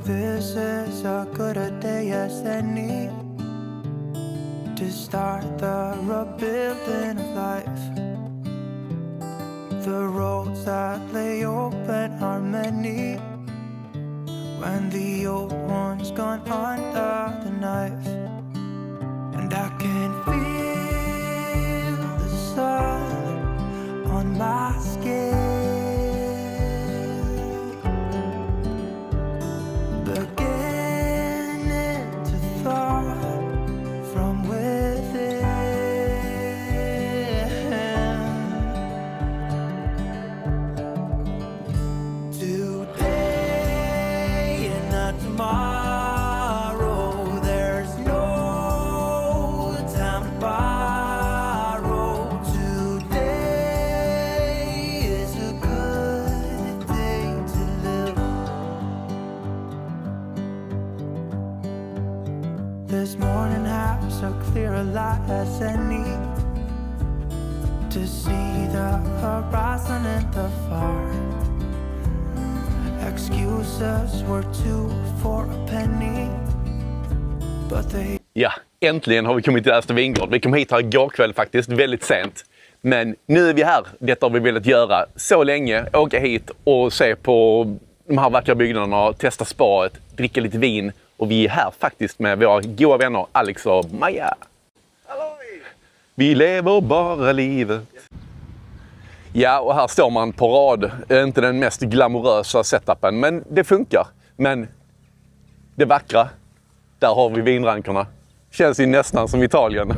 this is a good a day as any to start the rebuilding of life. The roads that lay open are many when the old one's gone under the knife. And I can feel the sun on my skin, beginning to thaw from within. Today and not tomorrow, there's no time to borrow. Today is a good day to live. This morning has a clear light as any to see the horizon in the far. Excuses were two for a penny, but they... Ja, äntligen har vi kommit till Astor Vingård. Vi kom hit här igår kväll faktiskt, väldigt sent. Men nu är vi här. Detta har vi velat göra så länge. Åka hit och se på de här vackra byggnaderna, testa sparet, dricka lite vin. Och vi är här faktiskt med våra goda vänner Alex och Maja. Halloj! Vi lever bara livet. Ja, och här står man på rad. Inte den mest glamorösa setupen, men det funkar. Men det vackra, där har vi vinrankorna. Känns ju nästan som Italien.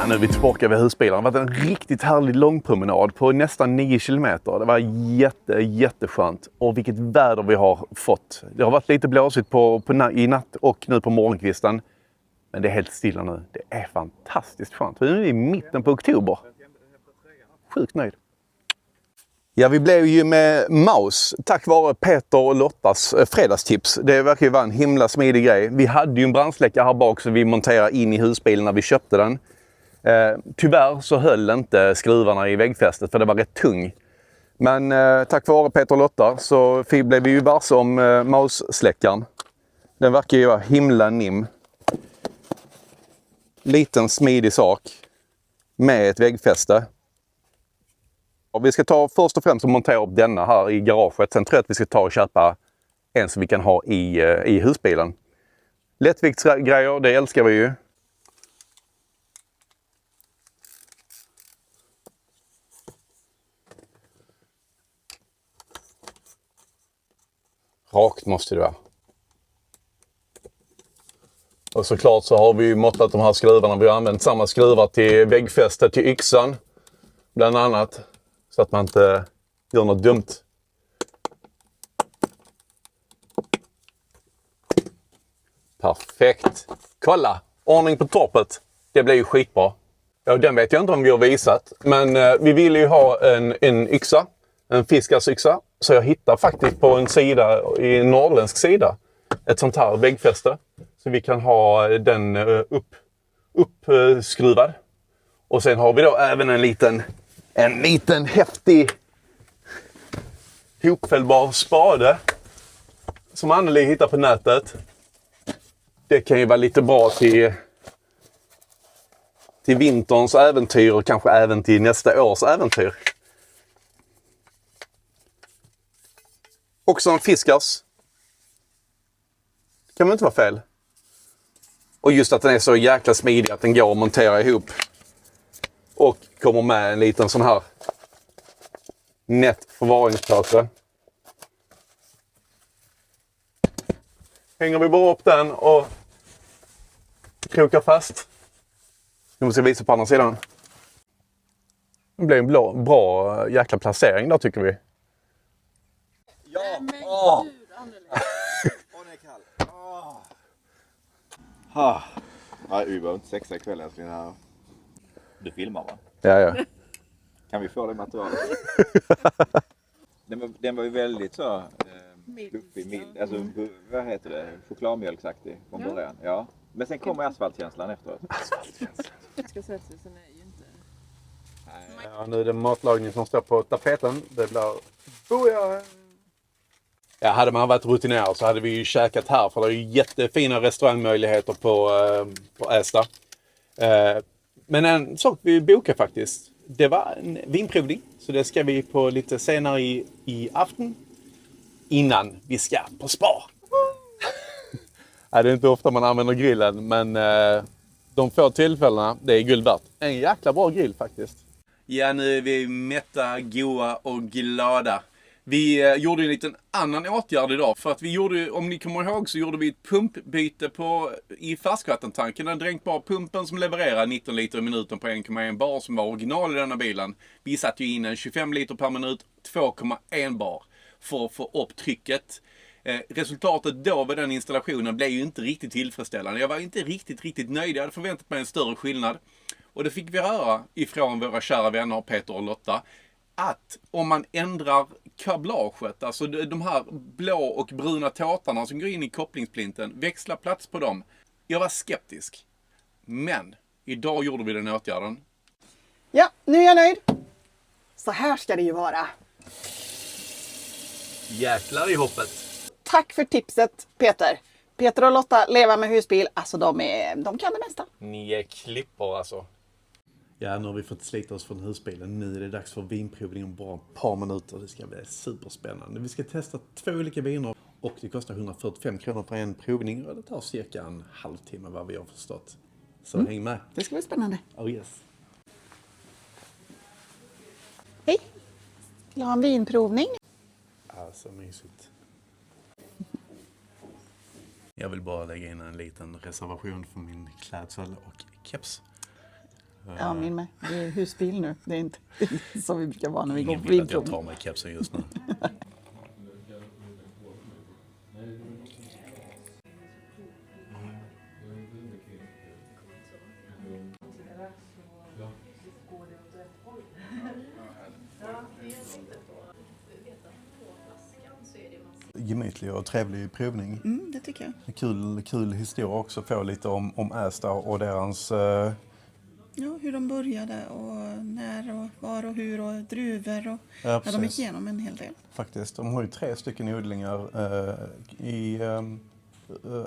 Nu är vi tillbaka vid husbilen. Det har varit en riktigt härlig långpromenad på nästan 9 kilometer. Det var jätteskönt. Och vilket väder vi har fått. Det har varit lite blåsigt i natt och nu på morgonkvisten. Men det är helt stilla nu. Det är fantastiskt skönt. Nu är vi i mitten på oktober. Sjukt nöjd. Ja, vi blev ju med Maus tack vare Peter och Lottas fredagstips. Det verkar ju vara en himla smidig grej. Vi hade ju en brandsläckare här bak så vi monterade in i husbilen när vi köpte den. Tyvärr så höll inte skruvarna i väggfästet för det var rätt tung. Men tack vare Peter och Lotta så blev vi ju varse om Maus-släckaren. Den verkar ju vara himla nim. Liten smidig sak med ett väggfäste. Och vi ska ta först och främst och montera upp denna här i garaget. Sen tror jag att vi ska ta och köpa en som vi kan ha i husbilen. Lättviktsgrejer, det älskar vi ju. Rakt måste det vara. Och såklart så har vi måttat de här skruvarna. Vi har använt samma skruvar till väggfästet till yxan. Bland annat. Så att man inte gör något dumt. Perfekt. Kolla! Ordning på torpet. Det blir ju skitbra. Ja, den vet jag inte om vi har visat. Men vi vill ju ha en yxa. En fiskarsyxa. Så jag hittar faktiskt på en sida, i en norrländsk sida, ett sånt här väggfäste. Så vi kan ha den uppskruvad. Och sen har vi då även en liten häftig hopfällbar spade. Som Anneli hittar på nätet. Det kan ju vara lite bra till vinterns äventyr och kanske även till nästa års äventyr. Också en fiskars. Det kan väl inte vara fel. Och just att den är så jäkla smidig att den går att montera ihop. Och kommer med en liten sån här nätt förvaringspåse. Hänger vi bara upp den och krokar fast. Nu måste jag visa på andra sidan. Det blir en bra jäkla placering där tycker vi. Ja! Åh! Åh, den är kall. Åh! Nej, vi behöver inte sexa ikväll älskling här. Du filmar va? Ja. Kan vi få det materialet? Den var ju väldigt så fluffig, mild. Alltså, vad heter det? Chokladmjölksaktig från början. Ja. Men sen kommer asfaltkänslan efteråt. Sötsusen är ju inte... Ja, nu är det matlagning som står på tapeten. Det blir boja! Ja, hade man varit rutinerad så hade vi ju käkat här. För det är ju jättefina restaurangmöjligheter på Ästa. Men en sak vi bokade faktiskt. Det var en vinprovning. Så det ska vi på lite senare i afton. Innan vi ska på spa. Ja, det är inte ofta man använder grillen. Men de få tillfällena, det är guld värt. En jäkla bra grill faktiskt. Ja, nu är vi mätta, goa och glada. Vi gjorde en liten annan åtgärd idag. För att vi gjorde, om ni kommer ihåg, så gjorde vi ett pumpbyte i färskvattentanken. Den dränkbara pumpen som levererar 19 liter i minuten på 1,1 bar som var original i denna bilen. Vi satte ju in en 25 liter per minut, 2,1 bar för att få upp trycket. Resultatet då vid den installationen blev ju inte riktigt tillfredsställande. Jag var inte riktigt nöjd. Jag hade förväntat mig en större skillnad. Och det fick vi höra ifrån våra kära vänner Peter och Lotta. Att om man ändrar kablaget, alltså de här blå och bruna tåtarna som går in i kopplingsplinten, växla plats på dem. Jag var skeptisk. Men idag gjorde vi den åtgärden. Ja, nu är jag nöjd. Så här ska det ju vara. Jäklar i hoppet. Tack för tipset, Peter. Peter och Lotta lever med husbil. Alltså de kan det mesta. Ni är klippor alltså. Ja, nu har vi fått slita oss från husbilen. Nu är det dags för vinprovning om bara ett par minuter. Det ska bli superspännande. Vi ska testa 2 olika viner och det kostar 145 kronor för en provning och det tar cirka en halvtimme vad vi har förstått. Så häng med. Det ska bli spännande. Oh yes. Hej. Vill du ha en vinprovning? Alltså mysigt. Jag vill bara lägga in en liten reservation för min klädsel och keps. Ja, min med. Det är husbil nu. Det är inte som vi brukar vara när vi går på Ingen vill att jag vinprovning. tar mig kepsen just nu. Gemytlig och trevlig provning. Det tycker jag. Kul historia också. Få lite om Ästa och deras... Ja, hur de började och när och var och hur och druvor och Ja, de gick igenom en hel del. Faktiskt. De har ju 3 stycken odlingar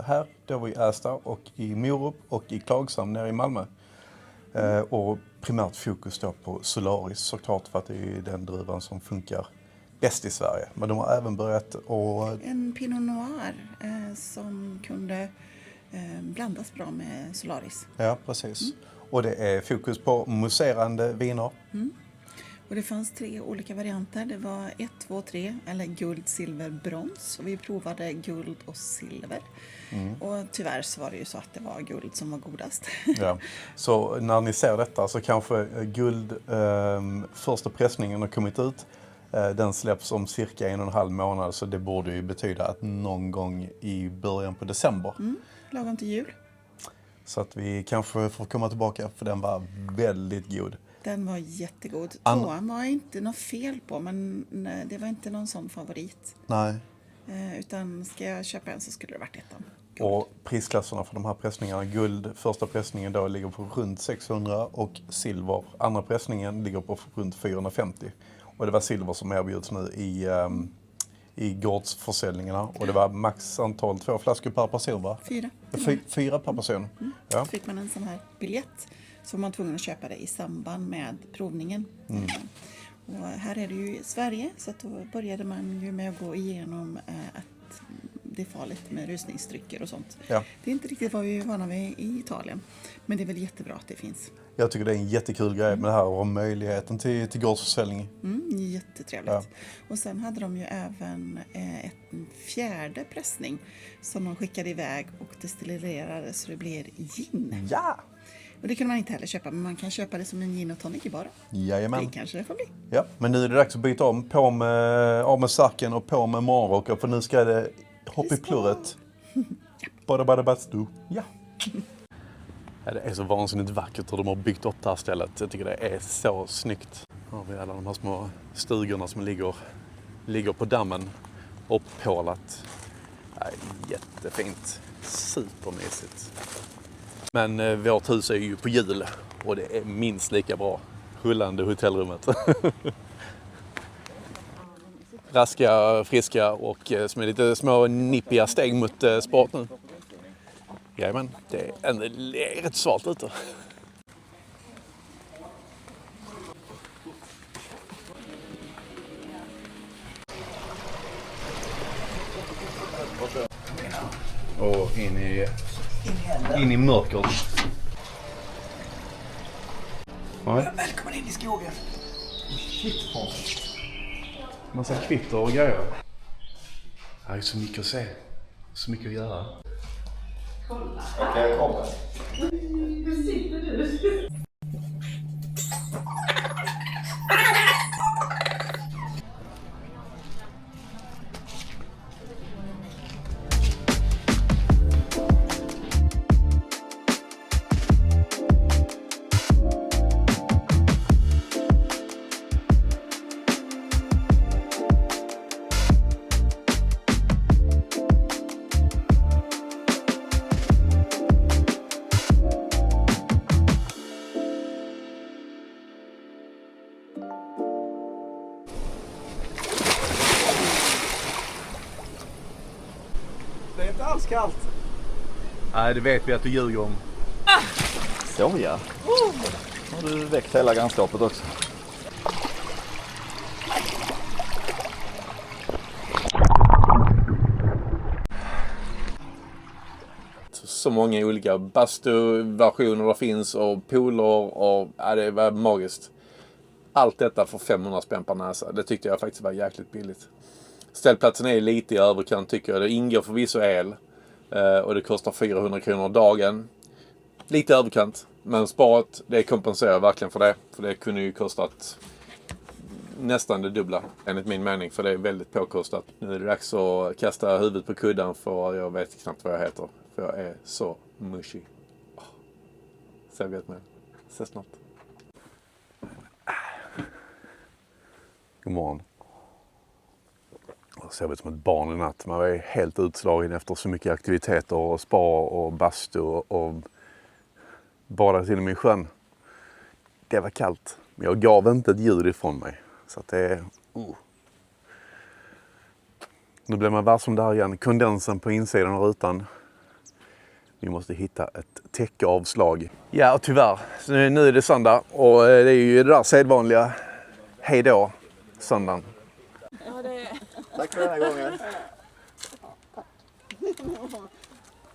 här, då var i Ästa och i Morup och i Klagshamn nere i Malmö. Och primärt fokus då på Solaris såklart för att det är den druvan som funkar bäst i Sverige. Men de har även börjat att... En Pinot Noir som kunde blandas bra med Solaris. Ja, precis. Och det är fokus på mousserande viner. Och det fanns 3 olika varianter. Det var 1, 2, 3 eller guld, silver, brons. Och vi provade guld och silver. Och tyvärr så var det ju så att det var guld som var godast. Ja. Så när ni ser detta så kanske guld, första pressningen har kommit ut. Den släpps om cirka 1,5 månad så det borde ju betyda att någon gång i början på december. Lagom till jul. Så att vi kanske får komma tillbaka för den var väldigt god. Den var jättegod. 2:an var inte något fel på men det var inte någon sån favorit. Nej. Utan ska jag köpa en så skulle det varit 1:an. Och prisklasserna för de här pressningarna, guld första pressningen då ligger på runt 600 och silver andra pressningen ligger på runt 450. Och det var silver som erbjuds nu i gårdsförsäljningarna och det var max antal 2 flaskor per person va? 4. 4 per person. Ja. Fick man en sån här biljett så var man tvungen att köpa det i samband med provningen. Och här är det ju i Sverige så att då började man ju med att gå igenom att det är farligt med rusningsdrycker och sånt. Ja. Det är inte riktigt vad vi är vana vid i Italien. Men det är väl jättebra att det finns. Jag tycker det är en jättekul grej med det här och möjligheten till gårdsförsäljning. Jättetrevligt. Ja. Och sen hade de ju även en 4:e pressning som de skickade iväg och destillerade så det blir gin. Ja! Och det kan man inte heller köpa, men man kan köpa det som en gin och tonic i baren. Jajamän. Det kanske det får bli. Ja, men nu är det dags att byta om. Av med sacken och på med morgonrockar, för nu ska det hoppa i plurret. Bara bastu. Ja. Ja, det är så vansinnigt vackert hur de har byggt upp det här stället. Jag tycker det är så snyggt. Här har vi alla de här små stugorna som ligger på dammen. Uppålat. Ja, jättefint. Supermysigt. Men vårt hus är ju på hjul och det är minst lika bra. Rullande hotellrummet. Raska, friska och som är lite små nippiga steg mot sport nu. Jajamän, det är rätt svalt ute. Och in i mörkret. Välkommen in i skogen. Massa kvitter och grejer. Det är så mycket att se. Så mycket att göra. Okej, jag kommer. Det är inte alls kallt. Nej, det vet vi att du ljuger om. Så ja. Har du väckt hela grannskapet också? Så många olika bastu-versioner det finns och pooler och det var magiskt. Allt detta för 500 spänn per näsa. Det tyckte jag faktiskt var jäkligt billigt. Ställplatsen är lite i överkant tycker jag. Det ingår förvisso el och det kostar 400 kronor dagen. Lite överkant, men sparat det kompenserar verkligen för det. För det kunde ju kostat nästan det dubbla enligt min mening, för det är väldigt påkostat. Nu är det dags att kasta huvudet på kudden för jag vet knappt vad jag heter. För jag är så mushy. Så gott med. Ses snart. God morgon. Jag ser ut som ett barn i natt. Man var helt utslagen efter så mycket aktiviteter och spa och bastu och bada till och med i sjön. Det var kallt. Men jag gav inte ett ljud ifrån mig. Så att det är... Nu blir man varm som där igen. Kondensen på insidan av rutan. Vi måste hitta ett täckeavslag. Ja, och tyvärr. Så nu är det söndag och det är ju det där sedvanliga. Hej då, söndagen. Ja, det är... Tack för den här gången.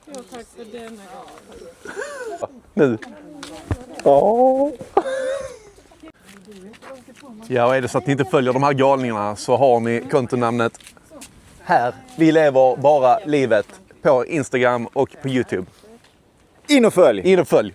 Ja, tack för denna gång. Nu. Åh. Ja, och är det så att ni inte följer de här galningarna så har ni kontonamnet här. Vi lever bara livet på Instagram och på YouTube. In och följ! In och följ!